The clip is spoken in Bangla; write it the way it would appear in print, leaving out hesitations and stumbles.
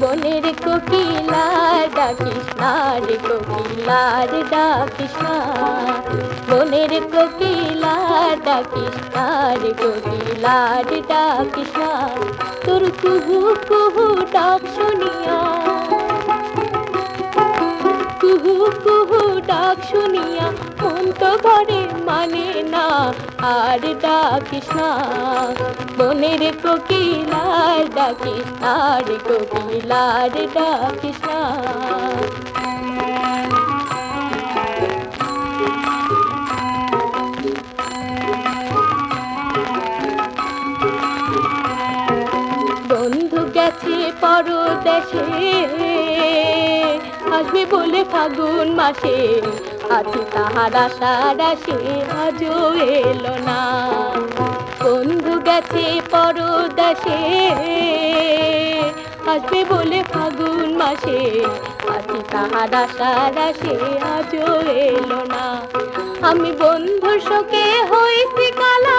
বনের কোকিলার ডাকিস না রে কোকিলার ডাকিস না, বনের কোকিলার ডাকিস না রে কোকিলার ডাকিস না। তোর কুহু কুহু ডাক শুনিয়া, কুহু কুহু ডাক শুনিয়া মন তো ঘরে মানে না, আর ডাকিস না। বনের কোকিলার ডাকিস না রে কোকিলার ডাকিস না। বন্ধু গেছে পরদেশে, আসবে বলে ফাগুন মাসে, আছি তাহার আশার আসে আজও এলো না। বন্ধু গেছে পরদেশে, আসবে বলে ফাগুন মাসে, আছি তাহার আশার আসে আজও এলো না। আমি বন্ধুর শোকে হইছি কালা,